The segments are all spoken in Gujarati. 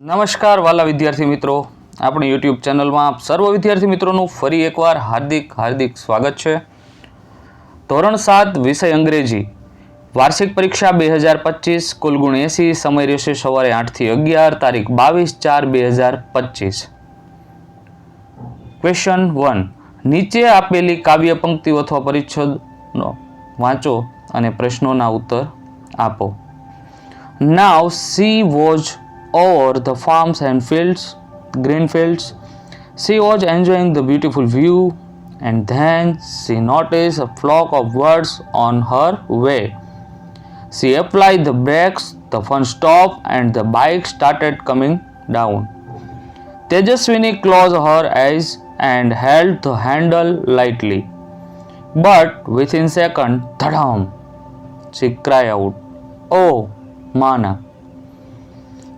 નમસ્કાર વાલા વિદ્યાર્થી મિત્રો, આપણી યુટ્યુબ ચેનલમાં આપ સર્વ વિદ્યાર્થી મિત્રોનું ફરી એકવાર હાર્દિક સ્વાગત છે. ધોરણ 7 વિષય અંગ્રેજી વાર્ષિક પરીક્ષા 2025 કુલ ગુણ 80, સમય રહેશે સવારે 8 થી 11, તારીખ 22/4/2025. ક્વેશ્ચન 1. નીચે આપેલી કાવ્ય પંક્તિઓ અથવા પરિચ્છેદનો વાંચો અને પ્રશ્નોના ઉત્તર આપો. Now she was over the farms and fields, green fields. She was enjoying the beautiful view, and then she noticed a flock of birds on her way. She applied the brakes, the fun stopped, and the bike started coming down. Tejaswini closed her eyes and held the handle lightly. But within a second, thadam! She cried out, "Oh, Mana!"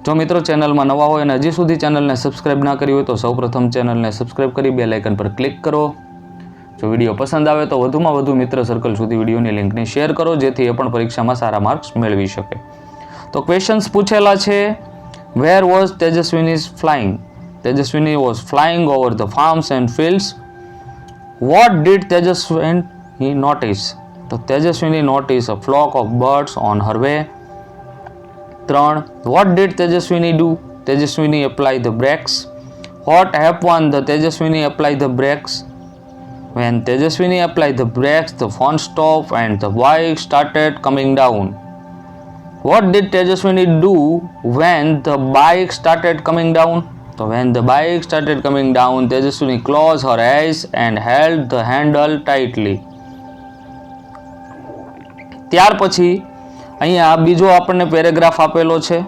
જો મિત્રો ચેનલમાં નવા હોય અને હજી સુધી ચેનલને સબસ્ક્રાઇબ ના કરી હોય તો સૌપ્રથમ ચેનલને સબસ્ક્રાઇબ કરી બેલ આઇકન પર ક્લિક કરો. જો વિડીયો પસંદ આવે તો વધુમાં વધુ મિત્ર સર્કલ સુધી વિડીયોની લિંકને શેર કરો, જેથી એ પણ પરીક્ષામાં સારા માર્ક્સ મેળવી શકે. તો ક્વેશ્ચન્સ પૂછેલા છે. Where was Tejaswini flying? Tejaswini was flying over the farms and fields. What did Tejaswini notice? તો Tejaswini notice a flock of birds on her way. 3. What did Tejaswini do? Tejaswini applied the brakes. What happened? The Tejaswini applied the brakes. When Tejaswini applied the brakes, the fun stopped and the bike started coming down. What did Tejaswini do when the bike started coming down? So when the bike started coming down, Tejaswini closed her eyes and held the handle tightly. ત્યાર પછી અહીંયા બીજો આપણને પેરેગ્રાફ આપેલો છે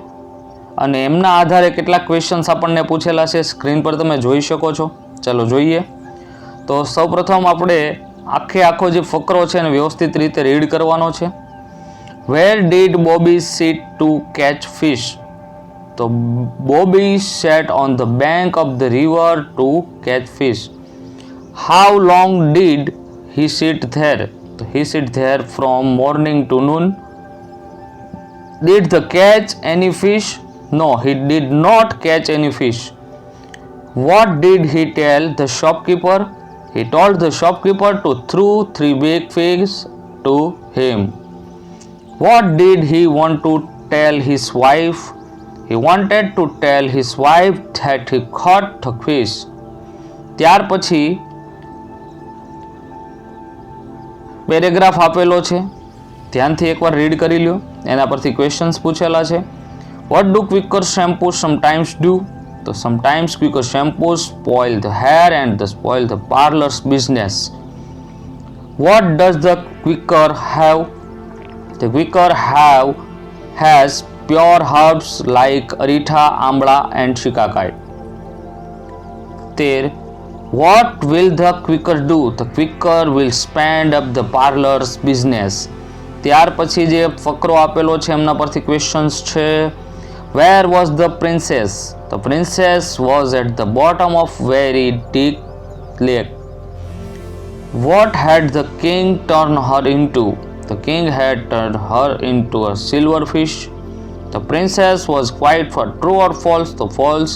અને એમના આધારે કેટલાક ક્વેશ્ચન્સ આપણને પૂછેલા છે. સ્ક્રીન પર તમે જોઈ શકો છો. ચાલો જોઈએ. તો સૌપ્રથમ આપણે આખો જે ફકરો છે એને વ્યવસ્થિત રીતે રીડ કરવાનો છે. Where did Bobby sit to catch fish? તો Bobby sat on the bank of the river to catch fish. How long did he sit there? તો he sit there from morning to noon. Did he catch any fish? No, he did not catch any fish. What did he tell the shopkeeper? He told the shopkeeper to throw 3 big figs to him. What did he want to tell his wife? He wanted to tell his wife that he caught the fish. ત્યાર પછી પેરેગ્રાફ આપેલો છે, ધ્યાનથી એકવાર રીડ કરી લ્યો. એના પરથી ક્વેશ્ચન્સ પૂછેલા છે. What do quicker shampoo sometimes do? તો sometimes quicker shampoo spoil the hair and the spoil the parlours business. What does the quicker have? The quicker has pure herbs like aritha, amla and shikakai. 13. What will the quicker do? The quicker will spend up the parlours business. ત્યાર પછી જે ફકરો આપેલો છે એમના પરથી ક્વેશ્ચન્સ છે. Where was the princess? The princess was at the bottom of very deep lake. What had the king turn her into? The king had turn her into a silver fish. The princess was quite for true or false? તો ફોલ્સ.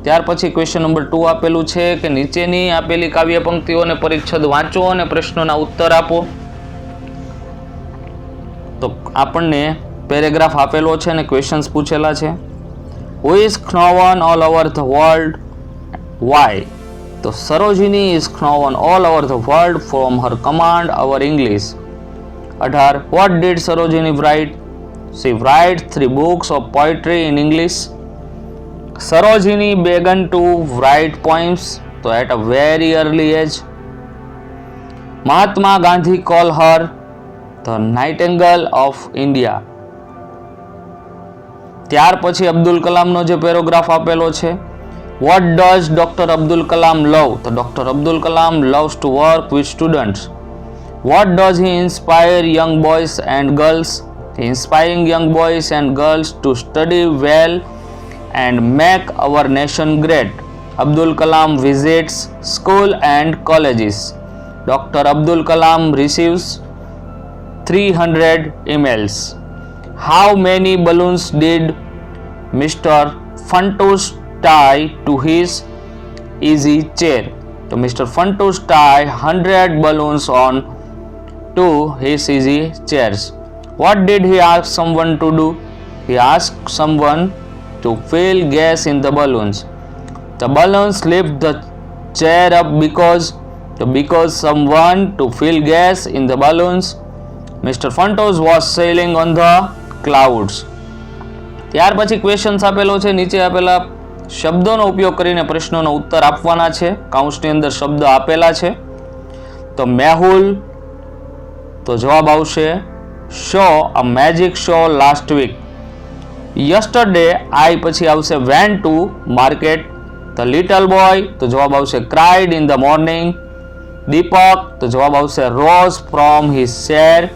ત્યાર પછી ક્વેશ્ચન નંબર 2 આપેલું છે કે નીચેની આપેલી કાવ્ય પંક્તિઓને પરિચ્છેદ વાંચો અને પ્રશ્નોના ઉત્તર આપો. તો આપણને પેરેગ્રાફ આપેલો છે અને ક્વેશ્ચન્સ પૂછેલા છે. Who is known all over the world? Why? તો Sarojini is known all over the world from her command over English. 18. What did Sarojini write? She write 3 books of poetry in English. Sarojini began to write poems તો at a very early age. Mahatma Gandhi call her the nightingale of India. ત્યાર પછી અબ્દુલ કલામનો જે પેરેગ્રાફ આપેલો છે. What does Dr. Abdul Kalam love? તો Dr. Abdul Kalam loves to work with students. What does he inspire young boys and girls? Inspiring young boys and girls to study well and make our nation great. Abdul Kalam visits school and colleges. Dr. Abdul Kalam receives 300 emails. How many balloons did Mr. Funtus tie to his easy chair? તો Mr. Funtus tie 100 balloons on to his easy chairs. What did he ask someone to do? He asked someone to fill gas in the balloons. The balloons lift the chair up because someone to fill gas in the balloons. Mr. Funtus was sailing on the clouds. ત્યાર પછી ક્વેશ્ચન્સ આપેલો છે. નીચે આપેલા શબ્દોનો ઉપયોગ કરીને પ્રશ્નોનો ઉત્તર આપવાના છે. કાઉન્સની અંદર શબ્દ આપેલા છે. તો મેહુલ, તો જવાબ આવશે show, a magic show last week. Yesterday, I પછી આવશે went to market. The little boy, તો જવાબ આવશે cried in the morning. Deepak, તો જવાબ આવશે rose from his chair.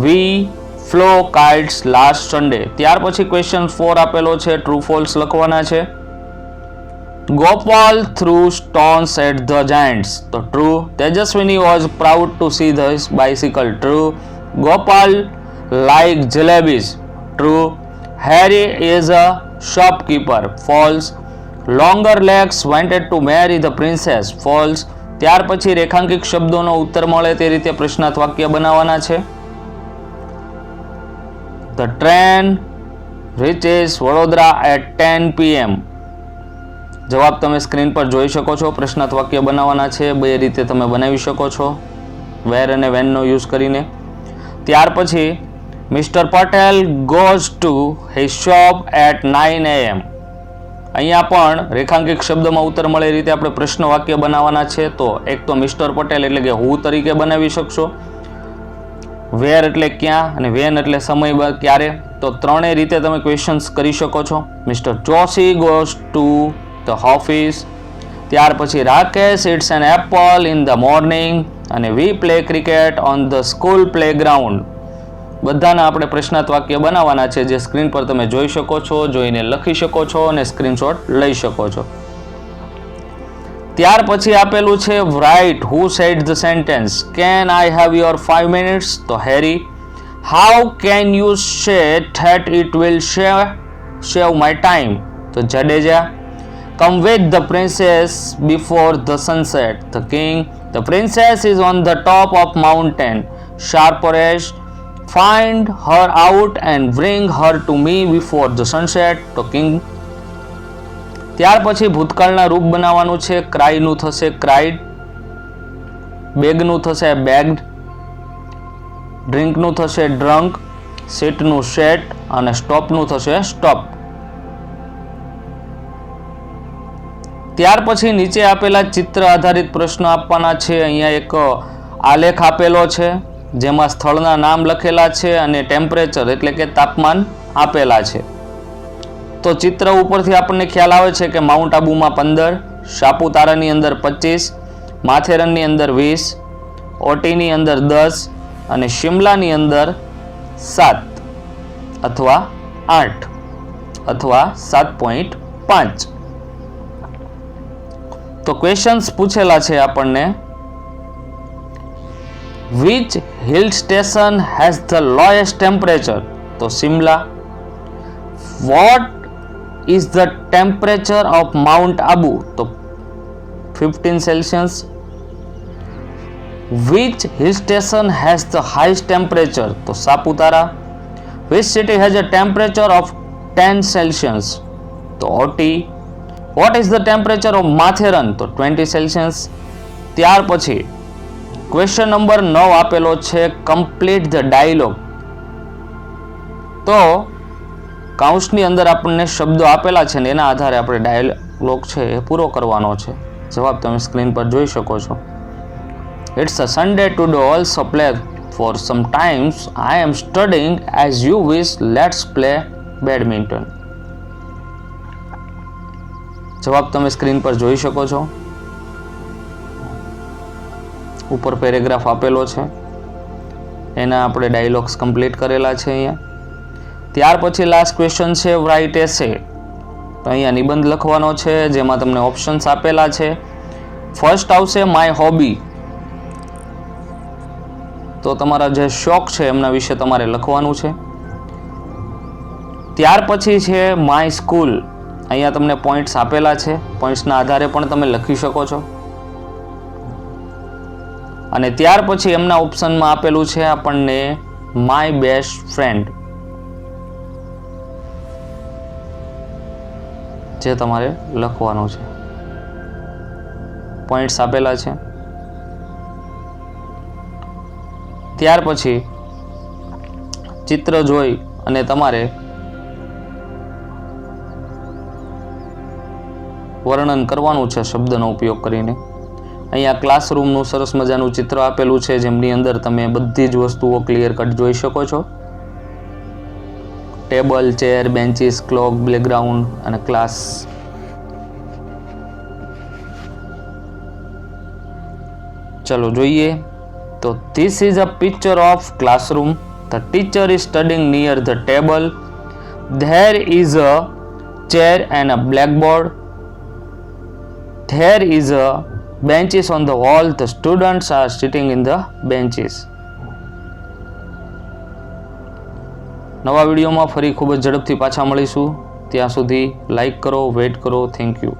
We flew kites last Sunday. ત્યાર પછી ક્વેશ્ચન 4 આપેલો છે. ટ્રુ ફોલ્સ લખવાના છે. Gopal threw stones at the giants. તો true. Tejaswini was proud to see this bicycle. True. Gopal like jalebis. True. Harry is a shopkeeper. False. Longer legs wanted to marry the princess. False. ત્યાર પછી રેખાંકિત શબ્દોનો ઉત્તર મળે તે રીતે પ્રશ્નાર્થ વાક્ય બનાવવાના છે. The train reaches Vadodara at 10 PM. જવાબ તમે સ્ક્રીન પર જોઈ શકો છો. પ્રશ્નાર્થ વાક્ય બનાવવાના છે. બે રીતે તમે બનાવી શકો છો, વેર અને વેનનો યુઝ કરીને. ત્યાર પછી mister Patel goes to his shop at 9 AM. અહીંયા પણ રેખાંકિત શબ્દમાં ઉત્તર મળે એ રીતે આપણે પ્રશ્ન વાક્ય બનાવવાના છે. તો એક તો મિસ્ટર પટેલ એટલે કે હું તરીકે બનાવી શકશો, વેર એટલે ક્યાં, અને વેન એટલે સમય ક્યારે. તો ત્રણેય રીતે તમે ક્વેશ્ચન્સ કરી શકો છો. Mister Joshi goes to the office. ત્યાર પછી Rakesh eats an apple in the morning. અને we play cricket on the school playground. બધાના આપણે પ્રશ્નાર્થ વાક્ય બનાવવાના છે, જે સ્ક્રીન પર તમે જોઈ શકો છો, જોઈને લખી શકો છો અને સ્ક્રીનશોટ લઈ શકો છો. ત્યાર પછી આપેલું છે write who said the sentence can I have your 5 minutes. તો Harry. How can you say that it will save my time. તો Jadeja. Come with the princess before the sunset. The king. The princess is on the top of mountain. શાર્પરેશ. Find her out and bring her to me before the sunset. તો કિંગ. ત્યાર પછી ભૂતકાળના રૂપ બનાવવાનું છે. ક્રાયનું થશે ક્રાઇડ. બેગનું થશે બેગ્ડ. ડ્રિંકનું થશે ડ્રંક. સીટનું સેટ. અને સ્ટોપનું થશે સ્ટોપ. ત્યાર પછી નીચે આપેલા ચિત્ર આધારિત પ્રશ્નો આપવાના છે. અહીંયા એક આલેખ આપેલો છે, જેમાં સ્થળના નામ લખેલા છે અને ટેમ્પરેચર એટલે કે તાપમાન આપેલા છે. તો ચિત્ર ઉપરથી આપણને ખ્યાલ આવે છે કે માઉન્ટ આબુમાં 15, સાપુતારાની અંદર 25, માથેરનની અંદર 20, ઓટીની અંદર 10 અને શિમલાની અંદર 7 અથવા 8 અથવા 7.5. તો ક્વેશ્ચન્સ પૂછેલા છે આપણને. Which hill station has the lowest temperature? તો Shimla. What is the temperature of Mount Abu? તો 15 Celsius. Which hill station has the highest temperature? તો Saputara. Which city has a temperature of 10 Celsius? તો Ooty. What is the temperature of Matheran? તો 20 Celsius. ત્યાર પછી ક્વેશ્ચન નંબર 9 આપેલો છે કમ્પ્લીટ ધ ડાયલોગ. તો કાઉન્સની અંદર આપણને શબ્દો આપેલા છે ને એના આધારે આપણે ડાયલોગ છે એ પૂરો કરવાનો છે. જવાબ તમે સ્ક્રીન પર જોઈ શકો છો. It's a Sunday today also play for some times I am studying as you wish let's play badminton. જવાબ તમે સ્ક્રીન પર જોઈ શકો છો. ઉપર પેરેગ્રાફ આપેલો છે, એના આપણે ડાયલોગ્સ કમ્પ્લીટ કરેલા છે અહીંયા. ત્યાર પછી લાસ્ટ ક્વેશ્ચન છે રાઇટ એસે. તો અહીંયા નિબંધ લખવાનો છે, જેમાં તમને ઓપ્શન્સ આપેલા છે. ફર્સ્ટ આવશે માય હોબી. તો તમારા જે શોખ છે એમના વિશે તમારે લખવાનું છે. ત્યાર પછી છે માય સ્કૂલ. અહીંયા તમને પોઈન્ટ્સ આપેલા છે, પોઈન્ટ્સના આધારે પણ તમે લખી શકો છો. અને ત્યાર પછી એમના ઓપ્શનમાં આપેલું છે આપણને માય બેસ્ટ ફ્રેન્ડ, જે તમારે લખવાનું છે. પોઈન્ટ્સ આપેલા છે. ત્યાર પછી ચિત્ર જોઈ અને તમારે વર્ણન કરવાનું છે શબ્દનો ઉપયોગ કરીને. અહીંયા ક્લાસરૂમનું સરસ મજાનું ચિત્ર આપેલું છે, જેમની અંદર તમે બધી જ વસ્તુઓ ક્લિયર કટ જોઈ શકો છો. Table, chair, benches, clock, playground અને ક્લાસ. ચલો જોઈએ. તો this is a picture of classroom. The teacher is studying near the table. There is a chair and a blackboard. There is a benches on the wall. The students are sitting in the benches. નવા વિડીયોમાં ફરી ખૂબ જ ઝડપથી પાછા મળીશું. ત્યાં સુધી લાઈક કરો, વેઇટ કરો. Thank you.